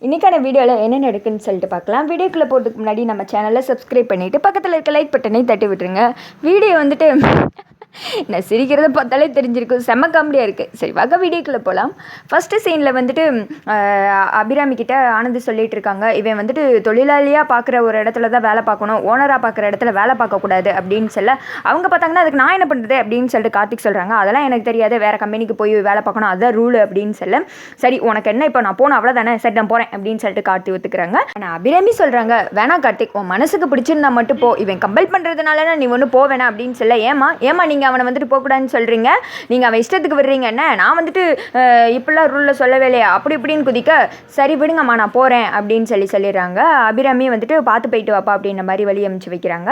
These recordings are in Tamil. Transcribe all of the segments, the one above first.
இன்றைக்கான வீடியோவில் என்ன நடக்குன்னு சொல்லிட்டு பார்க்கலாம். வீடியோக்குள்ளே போகிறதுக்கு முன்னாடி நம்ம சேனலை சப்ஸ்கிரைப் பண்ணிவிட்டு பக்கத்தில் இருக்க லைக் பட்டனை தட்டி விட்டுருங்க. வீடியோ வந்துட்டு நான் சிரிக்கிறத பார்த்தாலே தெரிஞ்சிருக்கும், செம்ம காமெடியாக இருக்குது. சரி வாங்க வீடியோக்குள்ளே போகலாம். ஃபஸ்ட்டு சீனில் வந்துட்டு அபிராமி கிட்ட ஆனந்த் சொல்லிகிட்டு இருக்காங்க, இவன் வந்துட்டு தொழிலாளியாக பார்க்குற ஒரு இடத்துல தான் வேலை பார்க்கணும், ஓனராக பார்க்குற இடத்துல வேலை பார்க்கக்கூடாது அப்படின்னு சொல்ல அவங்க பார்த்தாங்கன்னா அதுக்கு நான் என்ன பண்ணுறது அப்படின்னு சொல்லிட்டு கார்த்திக் சொல்கிறாங்க, அதெல்லாம் எனக்கு தெரியாது, வேறு கம்பெனிக்கு போய் வேலை பார்க்கணும், அதுதான் ரூல் அப்படின்னு சொல்ல, சரி உனக்கு என்ன இப்போ நான் போனேன் அவ்வளோதானே, சரி நான் போகிறேன் அப்படின்னு சொல்லிட்டு கார்த்திக் ஒத்துக்கிறாங்க. ஆனால் அபிராமி சொல்கிறாங்க, வேணா கார்த்திக் உன் மனசுக்கு பிடிச்சிருந்தா மட்டும் போ, இவன் கம்பல் பண்ணுறதுனால நீ ஒன்றும் போவேணா அப்படின்னு சொல்ல, ஏமா நீங்கள் அவனை வந்துட்டு போகக்கூடாதுன்னு சொல்கிறீங்க, நீங்கள் அவன் இஷ்டத்துக்கு விடுறீங்க, என்ன நான் வந்துட்டு இப்படிலாம் ரூலில் சொல்லவே இல்லையா அப்படி இப்படின்னு குதிக்க, சரி விடுங்கம்மா நான் போகிறேன் அப்படின்னு சொல்லிடுறாங்க. அபிராமி வந்துட்டு பார்த்து போயிட்டு வாப்பா அப்படின்ற மாதிரி வழி அமைச்சு வைக்கிறாங்க.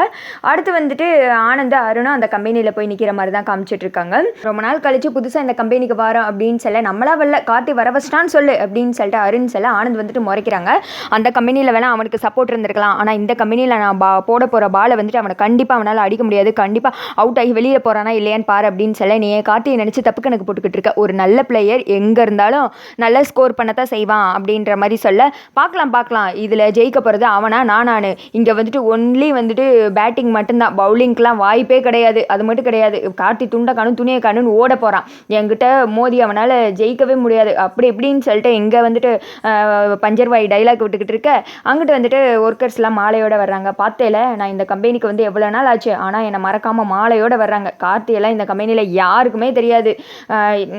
அடுத்து வந்துட்டு ஆனந்த் அருணும் அந்த கம்பெனியில் போய் நிற்கிற மாதிரி தான் காமிச்சிட்டு இருக்காங்க. ரொம்ப நாள் கழிச்சு புதுசாக இந்த கம்பெனிக்கு வரோம் அப்படின்னு சொல்ல, நம்மளா வரல கார்த்தி வர வச்சிட்டான்னு சொல்லு அப்படின்னு சொல்லிட்டு அருண் சொல்ல ஆனந்த் வந்துட்டு முறைக்கிறாங்க. அந்த கம்பெனியில் வேணால் அவனுக்கு சப்போர்ட் இருந்திருக்கலாம், ஆனால் இந்த கம்பெனியில் நான் போட போகிற பாலை வந்துட்டு அவனை கண்டிப்பாக அவனால் அடிக்க முடியாது, கண்டிப்பாக அவுட் ஆகி வெளியில் போகிறானா இல்லையான்னு பாரு அப்படின்னு சொல்ல, நீ கார்த்தியை நினச்சி தப்பு கணக்கு போட்டுக்கிட்டு இருக்க, ஒரு நல்ல பிளேயர் எங்கே இருந்தாலும் நல்லா ஸ்கோர் பண்ணத்தான் செய்வான் அப்படின்ற மாதிரி சொல்ல, பார்க்கலாம் இதில் ஜெயிக்க போகிறது அவனா நானு, இங்கே வந்துட்டு ஒன்லி வந்துட்டு பேட்டிங் மட்டும்தான், பவுலிங்க்கெலாம் வாய்ப்பே கிடையாது, அது மட்டும் கிடையாது, கார்த்தி துண்டை காணும் துணியை காணுன்னு ஓட போகிறான், என்கிட்ட மோதி அவனால் ஜெயிக்கவே முடியாது அப்படி இப்படின்னு சொல்லிட்டு இங்கே வந்துட்டு பஞ்சர்வாய் டைலாக் விட்டுக்கிட்டு இருக்க, அங்கிட்டு வந்துட்டு ஒர்க்கர்ஸ்லாம் மாலையோடு வர்றாங்க. பார்த்தேல நான் இந்த கம்பெனிக்கு வந்து எவ்வளோ நாள் ஆச்சு, ஆனால் என்னை மறக்காமல் மாலையோடு வர்றாங்க. கார்த்தியெல்லாம் இந்த கம்பெனியில் யாருக்குமே தெரியாது,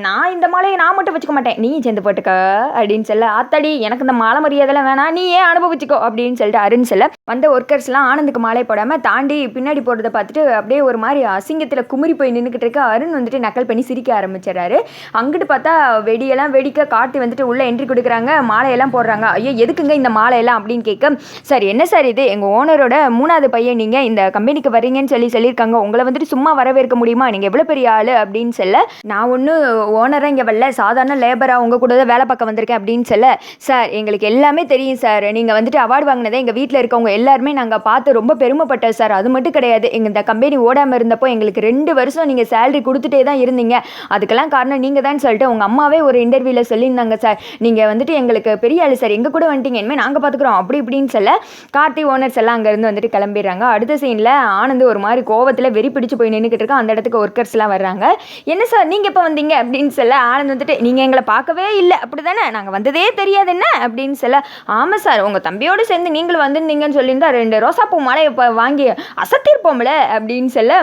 நான் இந்த மாலையை நான் மட்டும் வச்சுக்க மாட்டேன், நீ சேர்ந்து போட்டுக்க அப்படின்னு சொல்ல, ஆத்தாடி எனக்கு இந்த மாலை மரியாதைலாம் வேணாம், நீ ஏன் அனுபவிச்சுக்கோ அப்படின்னு சொல்லிட்டு அருண் சொல்ல, வந்த ஒர்க்கர்ஸ்லாம் ஆனந்துக்கு மாலை போடாமல் தாண்டி பின்னாடி போடுறத பார்த்துட்டு அப்படியே ஒரு மாதிரி அசிங்கத்தில் குமுறி போய் நின்றுக்கிட்டு இருக்க. அருண் வந்துட்டு நக்கல் பண்ணி சிரிக்க ஆரம்பிச்சிடறாரு. அங்கிட்டு பார்த்தா வெடியெல்லாம் வெடிக்க கார்த்தி வந்துட்டு உள்ளே என்ட்ரி கொடுக்குறாங்க, மாலையெல்லாம் போடுறாங்க. ஐயோ எதுக்குங்க இந்த மாலையெல்லாம் அப்படின்னு கேட்க, சார் என்ன சார் இது, எங்கள் ஓனரோட 3வது பையன், நீங்கள் இந்த கம்பெனிக்கு வரீங்கன்னு சொல்லியிருக்காங்க, உங்களை வந்துட்டு சும்மா வரவேற்க முடியுமா, நீங்கள் எவ்வளோ பெரிய ஆள் அப்படின்னு சொல்ல, நான் ஒன்றும் ஓனராக இங்கே வரல, சாதாரண லேபராக உங்கள் கூட தான் வேலை பார்க்க வந்திருக்கேன் அப்படின்னு சொல்ல, சார் எங்களுக்கு எல்லாமே தெரியும் சார், நீங்கள் வந்துட்டு அவார்டு வாங்கினதை எங்கள் வீட்டில் இருக்கவங்க எல்லாருமே நாங்கள் பார்த்து ரொம்ப பெருமைப்பட்டோம் சார், அது மட்டும் கிடையாது, எங்கள் இந்த கம்பெனி ஓடாமல் இருந்தப்போ எங்களுக்கு 2 வருஷம் நீங்கள் சேலரி கொடுத்துட்டே தான் இருந்தீங்க, அதுக்கெல்லாம் காரணம் நீங்கள் தான் சொல்லிட்டு உங்கள் அம்மாவே ஒரு இன்டர்வியூவில் சொல்லியிருந்தாங்க சார், நீங்கள் வந்துட்டு எங்களுக்கு பெரிய ஆள் சார், எங்கள் கூட வந்துட்டீங்க, இனிமேல் நாங்கள் பார்த்துக்குறோம் அப்படி இப்படின்னு சொல்ல, கார்த்தி ஓனர்ஸ் எல்லாம் அங்கேருந்து வந்துட்டு கிளம்பிடுறாங்க. அடுத்த சீனில் ஆனந்த் ஒரு மாதிரி கோவத்தில் வெறி பிடிச்சு போய் நின்றுக்கிட்டு இருக்கோம். அந்த இடத்துக்கு ஒர்க்கர்ஸ்லாம் வர்றாங்க. என்ன சார் நீங்கள் எப்போ வந்தீங்க அப்படின்னு சொல்ல, ஆனந்த் வந்துட்டு நீங்கள் எங்களை பார்க்கவே இல்லை அப்படி தானே, நாங்கள் வந்ததே தெரியாது என்ன அப்படின்னு சொல்ல, ஆமாம் சார் உங்கள் தம்பியோடு சேர்ந்து நீங்களும் வந்திருந்தீங்கன்னு சொல்லியிருந்தா 2 ரோசாப்பூ மாலையை இப்போ வாங்கி அசத்திருப்போம்ல அப்படின்னு சொல்ல,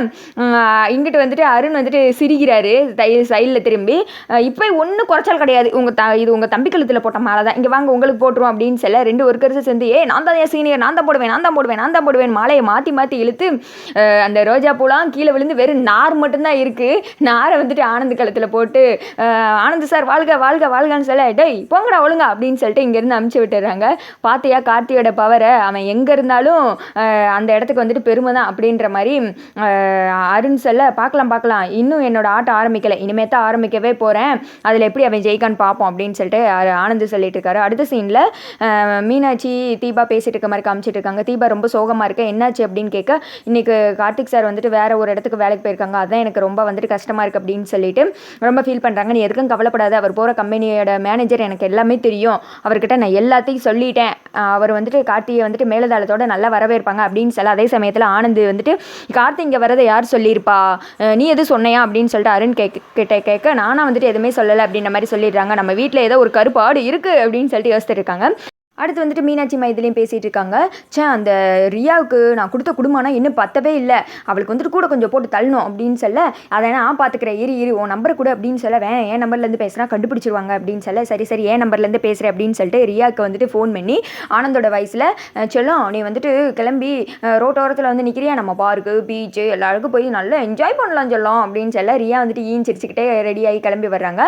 இங்கிட்டு வந்துட்டு அருண் வந்துட்டு சிரிக்கிறாரு சைடில் திரும்பி, இப்போ ஒன்றும் குறைச்சல் கிடையாது, இது உங்கள் தம்பி கழுத்தில் போட்ட மாலை தான், இங்கே வாங்க உங்களுக்கு போட்டுருவோம் அப்படின்னு சொல்ல, 2 ஒர்க்கர்ஸும் சேர்ந்து நான் தான் என் சீனியர், நான் தான் போடுவேன் மாலையை மாற்றி இழுத்து அந்த ரோஜா பூலாம் கீழே விழுந்து வெறும் நார் மட்டும்தான் இருக்குது, நாரை வந்துட்டு ஆனந்த் கழுத்தில் போட்டு, ஆனந்த் சார் வாழ்க வாழ்கன்னு சொல்ல, டேய் போங்கடா ஒழுங்கா அப்படின்னு சொல்லிட்டு இங்கேருந்து அமுச்சு விட்டுறாங்க. பார்த்தியா கார்த்தியோட பவரை, அவன் எங்கே இருந்தாலும் அந்த இடத்துக்கு வந்துட்டு பெருமை தான் அப்படின்ற மாதிரி அருண் சொல்ல, பார்க்கலாம் இன்னும் என்னோட ஆட்டம் ஆரம்பிக்கலை, இனிமேல் தான் ஆரம்பிக்கவே போகிறேன், அதில் எப்படி அவன் ஜெயிக்கான்னு பார்ப்போம் அப்படின்னு சொல்லிட்டு ஆனந்த் சொல்லிட்டு இருக்காரு. அடுத்த சீனில் மீனாட்சி தீபா பேசிட்டு இருக்க மாதிரி காமிச்சிட்டு இருக்காங்க. தீபா ரொம்ப சோகமாக இருக்க, என்னாச்சு அப்படின்னு கேட்க, இன்றைக்கி கார்த்திக் சார் வந்துட்டு வேறு ஒரு இடத்துக்கு வேலைக்கு போயிருக்காங்க, அதுதான் எனக்கு ரொம்ப வந்துட்டு கஷ்டமாக இருக்குது அப்படின்னு சொல்லிட்டு ரொம்ப ஃபீல் பண்ணுறாங்க. நீ எதுக்கும் கவலைப்படாது, அவர் போகிற கம்பெனியோட மேனேஜர் எனக்கு எல்லாமே தெரியும், அவர்கிட்ட நான் எல்லாத்தையும் சொல்லிட்டேன், அவர் வந்துட்டு கார்த்தியை வந்துட்டு மேலதாளத்தோட நல்லா வரவேற்பாங்க அப்படின்னு சொல்ல, அதே சமயத்தில் ஆனந்த் வந்துட்டு கார்த்தி இங்கே வரதை யார் சொல்லியிருப்பா, நீ எதுவும் சொன்னையா அப்படின்னு சொல்லிட்டு அருண் கேட்க நானும் வந்துட்டு எதுவுமே சொல்லலை அப்படின்ற மாதிரி சொல்லிடுறாங்க. நம்ம வீட்டில் ஏதோ ஒரு கருப்பு ஆடு இருக்குது அப்படின்னு சொல்லிட்டு யோசிச்சுட்டு இருக்காங்க. அடுத்து வந்துட்டு மீனாட்சி மைதிலையும் பேசிகிட்டு இருக்காங்க. அந்த ரியாவுக்கு நான் கொடுத்த குடும்பம்னா இன்னும் பத்தவே இல்லை, அவளுக்கு வந்துட்டு கூட கொஞ்சம் போட்டு தள்ளணும் அப்படின்னு சொல்ல, அதை நான் பார்த்துக்கிறேன், இரு உன் நம்பரை கூட அப்படின்னு சொல்ல, வேணாம் என் நம்பர்லேருந்து பேசுகிறா கண்டுபிடிச்சிருவாங்க அப்படின்னு சொல்ல, சரி என் நம்பர்லேருந்து பேசுகிறேன் அப்படின்னு சொல்லிட்டு ரியாவுக்கு வந்துட்டு ஃபோன் பண்ணி ஆனந்தோட வயசில் சொல்லும், நீ வந்துட்டு கிளம்பி ரோட்டோரத்தில் வந்து நிற்கிறியா, நம்ம பார்க்கு பீச்சு எல்லாருக்கும் போய் நல்லா என்ஜாய் பண்ணலாம் சொல்லலாம் அப்படின்னு சொல்ல, ரியா வந்துட்டு சிரிச்சுக்கிட்டே ரெடியாகி கிளம்பி வர்றாங்க.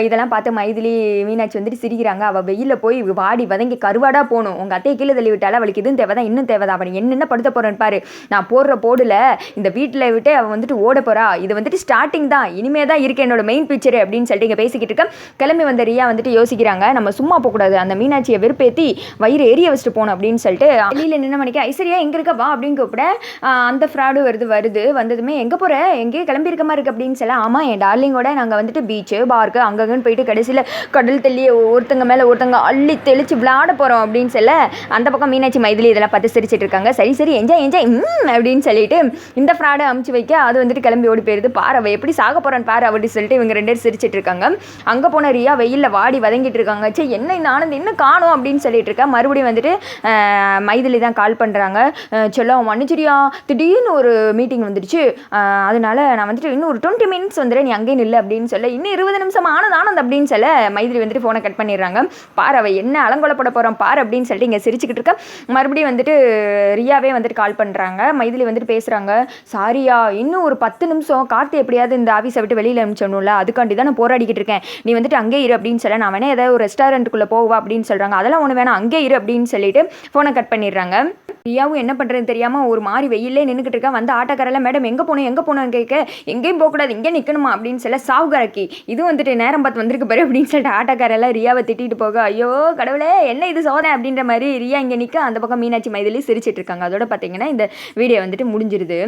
இதெல்லாம் பார்த்து மைதிலி மீனாட்சி வந்துட்டு சிரிக்கிறாங்க. அவள் வெயிலில் போய் வாடி வதங்கி கருவாடா போகணும், உங்கள் அத்தையை கீழே தள்ளி விட்டாலும் அவளுக்கு இதுவும் தேவைதான் இன்னும் தேவைதான், அவன் என்னென்ன படுத்த போகிறேன்னு பாரு, நான் போடுற போடல இந்த வீட்டில் விட்டு அவன் வந்துட்டு ஓட போகிறா, இது வந்துட்டு ஸ்டார்டிங் தான், இனிமே தான் இருக்கு என்னோட மெயின் பிக்சரு அப்படின்னு சொல்லிட்டு இங்கே பேசிக்கிட்டு இருக்க. கிளம்பி வந்த ரியா வந்துட்டு யோசிக்கிறாங்க, நம்ம சும்மா போகக்கூடாது, அந்த மீனாட்சியை வெறுப்பேற்றி வயிறு எரிய வச்சுட்டு போகணும் அப்படின்னு சொல்லிட்டு வெளியில் நின்று மணிக்கு ஐஸ்வர்யா எங்கே இருக்க வா அப்படின்னு கூப்பிட, அந்த ஃப்ராடு வந்ததுமே எங்கே போகிற, எங்கேயே கிளம்பி இருக்க மாதிரி இருக்கு அப்படின்னு சொல்ல, ஆமாம் என் டார்லிங்கோட நாங்கள் வந்துட்டு பீச்சு பார்க்கு அங்கங்கன்னு போயிட்டு கடைசியில் கடல் தள்ளி ஒருத்தங்க மேலே ஒருத்தங்க அள்ளி தெளித்து விளையாட போகிறோம் அப்படின்னு சொல்ல அந்த பக்கம் மீனாட்சி மைதிலி இதெல்லாம் பார்த்து சிரிச்சிட்டு இருக்காங்க. சரி சரி என்ஜாய் என்ஜாய் அப்படின்னு சொல்லிட்டு இந்த ஃப்ராடை அமுச்சு வைக்க அது வந்துட்டு கிளம்பி ஓடி போயிருது. பாரு அவள் எப்படி சாக போகிறான்னு பாரு அப்படின்னு சொல்லிட்டு இவங்க 2 பேரும் சிரிச்சிட்டு இருக்காங்க. அங்கே போன ரியா வெயிலில் வாடி வதங்கிட்டு இருக்காங்க. சரி என்ன இந்த ஆனந்த் இன்னும் காணும் அப்படின்னு சொல்லிட்டு இருக்கா. மறுபடியும் வந்துட்டு மைதிலி தான் கால் பண்ணுறாங்க. சொல்ல மன்னிச்சிரியா திடீர்னு ஒரு மீட்டிங் வந்துடுச்சு, அதனால நான் வந்துட்டு இன்னும் ஒரு 20 மினிட்ஸ் வந்துடுறேன், நீ அங்கேயும் இல்லை அப்படின்னு சொல்ல இன்னும் 20 நிமிஷம் ஆனந்த் அப்படின்னு சொல்ல மைதிலி வந்துட்டு ஃபோனை கட் பண்ணிடுறாங்க. பாரு அவள் என்ன அலங்கொலப்பட போகிறான் பாரு அப்படின்னு சொல்லிட்டு இங்கே சிரிச்சுக்கிட்டு இருக்க. மறுபடியும் வந்துட்டு ரியாவே வந்துட்டு கால் பண்ணுறாங்க. மைதிலி வந்துட்டு பேசுகிறாங்க. சாரியா இன்னும் ஒரு 10 நிமிஷம் கார்த்தி எப்படியாவது இந்த ஆஃபீஸை விட்டு வெளியில் அனுப்பிச்சோம்ல, அதுக்காண்டி தான் நான் போராடிக்கிட்டு இருக்கேன், நீ வந்துட்டு அங்கே இரு அப்படின்னு சொல்ல நான் வேணா ஏதாவது ஒரு ரெஸ்டாரண்ட்டுக்குள்ளே போவா அப்படின்னு சொல்கிறாங்க. அதெல்லாம் ஒன்று வேணாம் அங்கே இரு அப்படின்னு சொல்லிட்டு ஃபோனை கட் பண்ணிடுறாங்க. ரியாவும் என்ன பண்ணுறதுன்னு தெரியாமல் ஒரு மாதிரி வெயிலே நின்றுக்கிட்டு இருக்கா. வந்து ஆட்டோக்காரெல்லாம் மேடம் எங்கே போகணும்னு கேட்க எங்கேயும் போகக்கூடாது இங்கே நிற்கணுமா அப்படின்னு சொல்ல சாவுகாரக்கி இது வந்துட்டு நேரம் பார்த்து வந்திருக்கு பாரு அப்படின்னு சொல்லிட்டு ஆட்டோக்காரெல்லாம் ரியாவை திட்டிட்டு போக ஐயோ கடவுளே என்ன இது சோதனை அப்படின்ற மாதிரி ரியா இங்கே நிற்க அந்த பக்கம் மீனாட்சி மைதிலி சிரிச்சிட்டு இருக்காங்க. அதோட பார்த்தீங்கன்னா இந்த வீடியோ வந்துட்டு முடிஞ்சிருது.